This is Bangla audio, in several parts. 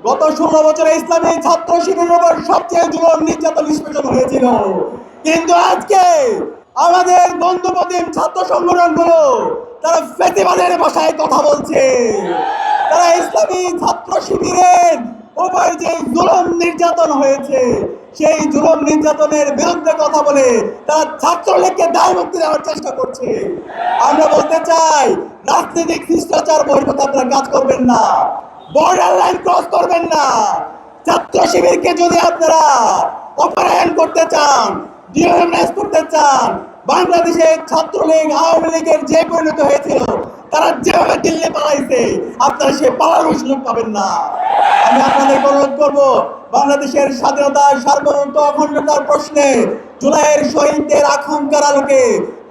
গত 16 বছরে ইসলামী ছাত্র শিবিরের উপর সবচেয়ে জুলুম নির্যাতন নিষ্পেষণ হয়েছিল, কিন্তু আজকে আমাদের বন্ধুপ্রতিম ছাত্র সংগঠনগুলো তারা ফেসিবাদের ভাষায় কথা বলছে। তারা ইসলামী ছাত্র শিবিরের উপর যে জুলুম নির্যাতন হয়েছে সেই জুলুম নির্যাতনের বিরুদ্ধে কথা বলে তারা ছাত্রলীগকে দায় মুক্তি দেওয়ার চেষ্টা করছে। আমরা বলতে চাই, রাজনৈতিক শিষ্টাচার বহির্ভূত আপনারা কাজ করবেন না, বর্ডার লাইন ক্রস করবেন না। ছাত্র শিবিরকে যদি আপনারা অপহরণ করতে চান, ডিমোরালাইজ করতে চান, বাংলাদেশের ছাত্রলীগ আওয়ামী লীগের যে পরিণত হয়েছিল, তারা যেভাবে দিল্লি পালাইছে, আপনারা সে পালানোর সুযোগ পাবেন না। আমি আপনাদের অনুরোধ করব, বাংলাদেশের স্বাধীনতা সার্বভৌমত্ব অখণ্ডতার প্রশ্নে জুলাইয়ের শহীদদের আকাঙ্ক্ষার আলোকে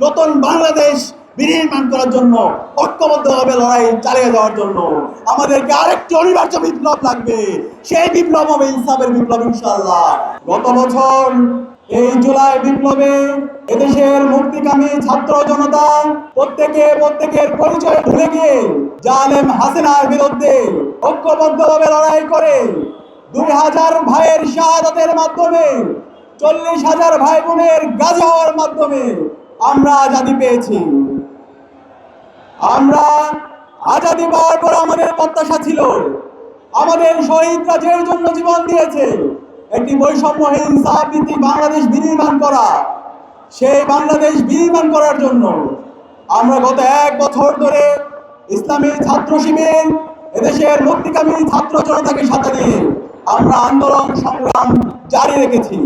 নতুন বাংলাদেশ বিনির্মাণ করার জন্য ঐক্যবদ্ধভাবে লড়াই চালিয়ে যাওয়ার জন্য আমাদেরকে আরেকটি অনিবার্য বিপ্লব লাগবে। সেই বিপ্লব হবে ইনসাফের বিপ্লব, ইনশাআল্লাহ। গত বছর এই জুলাই বিপ্লবে এদেশের মুক্তিকামী ছাত্র জনতা প্রত্যেকের পরিচয় ভুলে গিয়ে জালেম হাসিনার বিরুদ্ধে ঐক্যবদ্ধভাবে লড়াই করে 2000 ভাইয়ের শাহাদাতের মাধ্যমে, 40,000 ভাই বোনের গাজী হওয়ার মাধ্যমে আমরা আজাদি পেয়েছি। আমরা আজাদি পাওয়ার পর আমাদের প্রত্যাশা ছিল, আমাদের শহীদরা যে জন্য জীবন দিয়েছে, একটি বৈষম্যহীন ইনসাফ ভিত্তিক বাংলাদেশ বিনির্মাণ করা। সেই বাংলাদেশ বিনির্মাণ করার জন্য আমরা গত 1 বছর ধরে ইসলামী ছাত্র শিবির এদেশের মুক্তিকামী ছাত্র জনতাকে সাথে নিয়ে আমরা আন্দোলন সংগ্রাম জারি রেখেছি।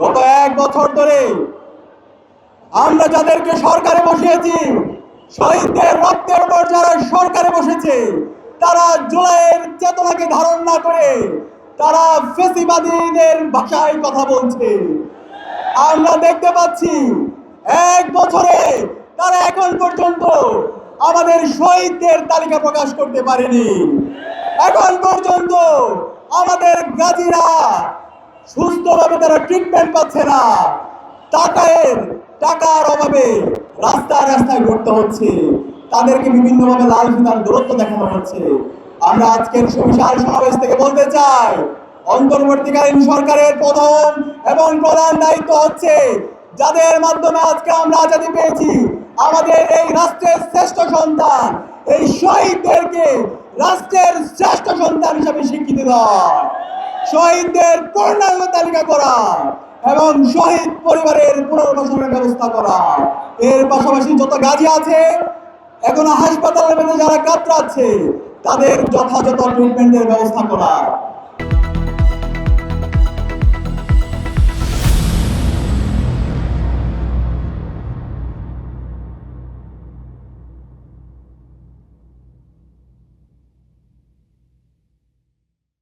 গত 1 বছর ধরে আমরা যাদেরকে সরকারে বসিয়েছি, শহীদদের রক্তের উপর যারা সরকারে বসেছে, তারা জুলাইয়ের চেতনাকে ধারণ না করে তারা ফেসিবাদীদের ভাষায় কথা বলছে। আমরা দেখতে পাচ্ছি 1 বছরে তারা এখন পর্যন্ত আমাদের শহীদদের তালিকা প্রকাশ করতে পারেনি। এখন পর্যন্ত আমাদের গাজীরা সুস্থভাবে তারা ট্রিটমেন্ট পাচ্ছে না। টাকার অভাবে রাস্তায় ঘুরতে হচ্ছে, তাদেরকে বিভিন্নভাবে লাল ফিতার দূরত্ব দেখানো হচ্ছে। আমরা আজকের বিশাল সমাবেশ থেকে বলতে চাই, অন্তর্বর্তীকালীন সরকারের প্রথম এবং প্রধান দায়িত্ব হচ্ছে, যাদের মাধ্যমে আজকে আমরা আজাদি পেয়েছি, আমাদের এই রাষ্ট্রের শ্রেষ্ঠ সন্তান, এই শহীদদেরকে রাষ্ট্রের শ্রেষ্ঠ সন্তান হিসাবে স্বীকৃতি দেওয়া, শহীদদের পূর্ণাঙ্গ তালিকা করা এবং শহীদ পরিবারের পুনর্বাসনের ব্যবস্থা করা। এর পাশাপাশি যত গাজী আছে, এখনো হাসপাতালের মধ্যে যারা কাতরাচ্ছে, তাদের যথাযথ ট্রিটমেন্টের ব্যবস্থা করা।